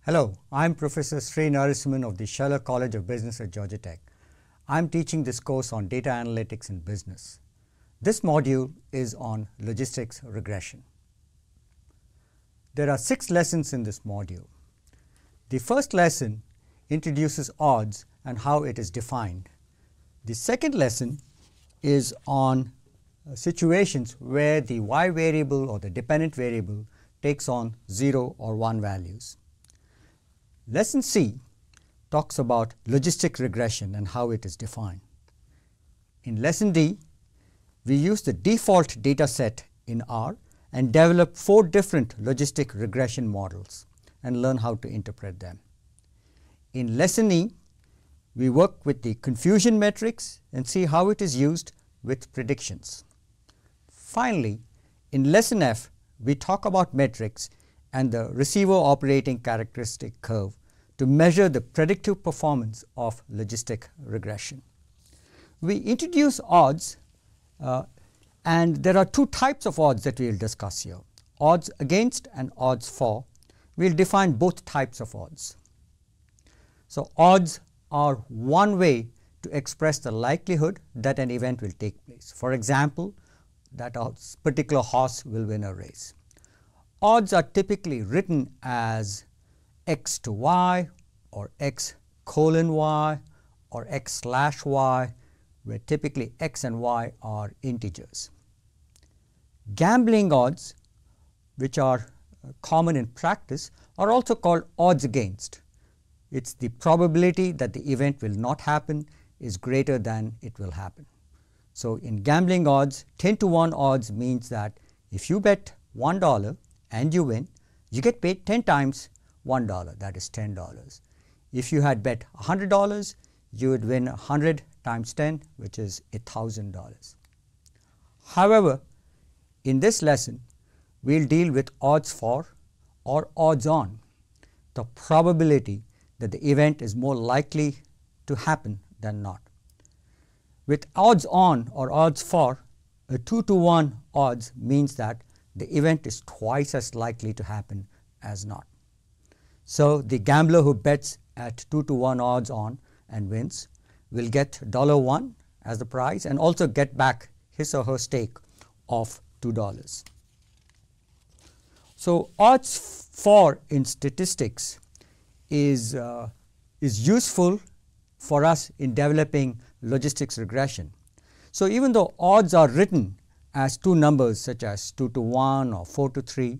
Hello, I'm Professor Sri Narasimhan of the Scheller College of Business at Georgia Tech. I'm teaching this course on data analytics in business. This module is on logistics regression. There are 6 lessons in this module. The first lesson introduces odds and how it is defined. The second lesson is on situations where the y variable or the dependent variable takes on 0 or 1 values. Lesson C talks about logistic regression and how it is defined. In Lesson D, we use the default data set in R and develop 4 different logistic regression models and learn how to interpret them. In Lesson E, we work with the confusion matrix and see how it is used with predictions. Finally, in Lesson F, we talk about metrics and the receiver operating characteristic curve to measure the predictive performance of logistic regression. We introduce odds and there are 2 types of odds that we will discuss here, odds against and odds for. We will define both types of odds. So, odds are one way to express the likelihood that an event will take place. For example, that a particular horse will win a race. Odds are typically written as x to y or x colon y or x slash y, where typically x and y are integers. Gambling odds, which are common in practice, are also called odds against. It is the probability that the event will not happen is greater than it will happen. So, in gambling odds, 10 to 1 odds means that if you bet $1 and you win, you get paid 10 times $1, that is $10. If you had bet $100, you would win 100 times 10, which is $1,000. However, in this lesson, we will deal with odds for or odds on, the probability that the event is more likely to happen than not. With odds on or odds for, a 2 to 1 odds means that the event is twice as likely to happen as not. So, the gambler who bets at 2 to 1 odds on and wins will get $1 as the prize and also get back his or her stake of $2. So, odds for in statistics is useful for us in developing logistics regression. So, even though odds are written as 2 numbers such as 2 to 1 or 4 to 3,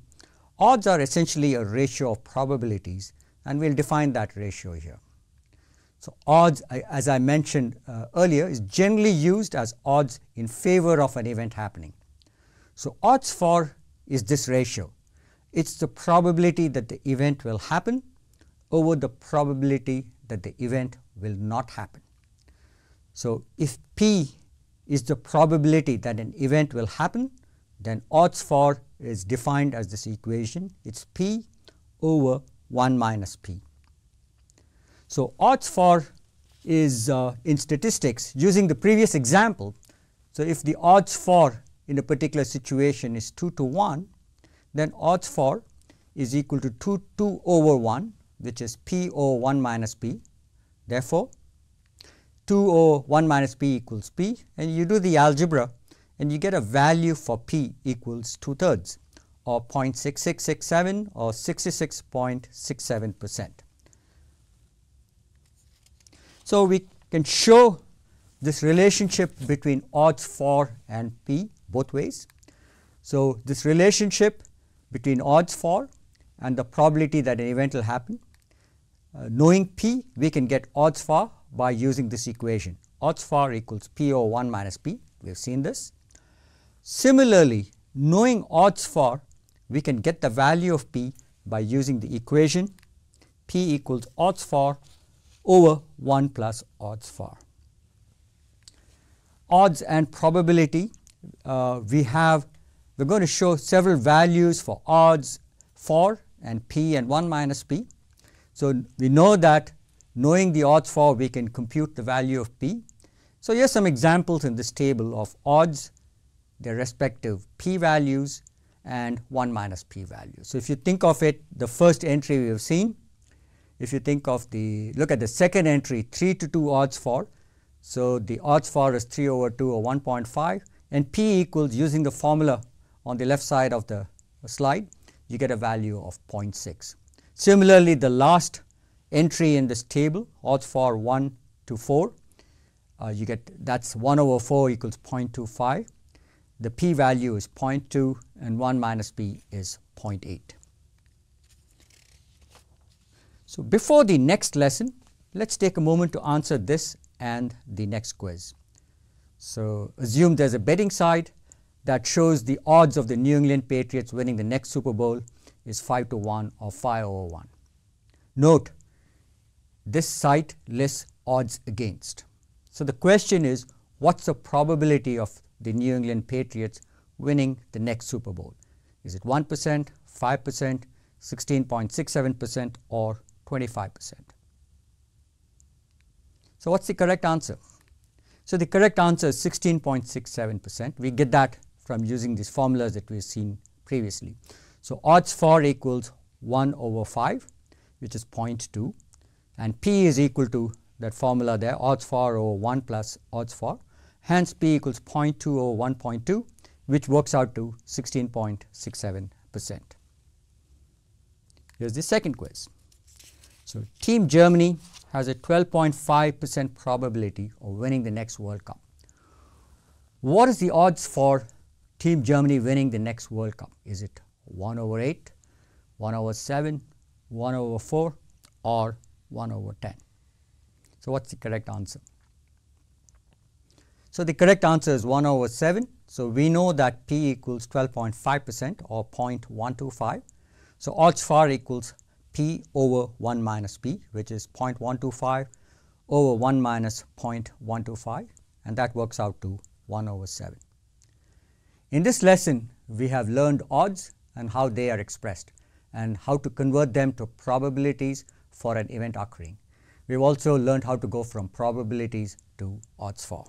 odds are essentially a ratio of probabilities, and we will define that ratio here. So, odds, as I mentioned earlier, is generally used as odds in favor of an event happening. So, odds for is this ratio. It is the probability that the event will happen over the probability that the event will not happen. So, if P is the probability that an event will happen, then odds for is defined as this equation. It is P over 1 minus P. So, odds for is in statistics using the previous example. So, if the odds for in a particular situation is 2 to 1, then odds for is equal to 2 over 1, which is P over 1 minus P. Therefore, 2 over 1 minus P equals P, and you do the algebra and you get a value for P equals 2/3 or 0.6667 or 66.67%. So, we can show this relationship between odds for and P both ways. So, this relationship between odds for and the probability that an event will happen, knowing P, we can get odds for by using this equation. Odds for equals P over 1 minus P, we have seen this. Similarly, knowing odds for, we can get the value of P by using the equation P equals odds for over 1 plus odds for. Odds and probability, we are going to show several values for odds for and P and 1 minus P. So, we know that knowing the odds for, we can compute the value of P. So, here are some examples in this table of odds, their respective P values and 1 minus P value. So, if you think of it, the first entry we have seen if you think of look at the second entry, 3 to 2 odds for. So the odds for is 3 over 2 or 1.5, and P equals, using the formula on the left side of the slide, you get a value of 0.6. Similarly, the last entry in this table, odds for 1 to 4, you get that's 1 over 4 equals 0.25. The P value is 0.2 and 1 minus P is 0.8. So before the next lesson, let's take a moment to answer this and the next quiz. So assume there's a betting side that shows the odds of the New England Patriots winning the next Super Bowl is 5 to 1 or 5 over 1. Note, this site lists odds against. So the question is, what's the probability of the New England Patriots winning the next Super Bowl? Is it 1%, 5%, 16.67% or 25%? So what's the correct answer? So the correct answer is 16.67%. We get that from using these formulas that we've seen previously. So odds for equals 1 over 5, which is 0.2, and P is equal to that formula there, odds for over 1 plus odds for. Hence P equals 0.2 over 1.2, which works out to 16.67%. Here's the second quiz. So Team Germany has a 12.5% probability of winning the next World Cup. What is the odds for Team Germany winning the next World Cup? Is it 1 over 8, 1 over 7, 1 over 4 or 1 over 10? So what's the correct answer? So the correct answer is 1 over 7. So we know that P equals 12.5% or 0.125. So odds for equals P over 1 minus P, which is 0.125 over 1 minus 0.125, and that works out to 1 over 7. In this lesson, we have learned odds and how they are expressed and how to convert them to probabilities for an event occurring. We've also learned how to go from probabilities to odds for.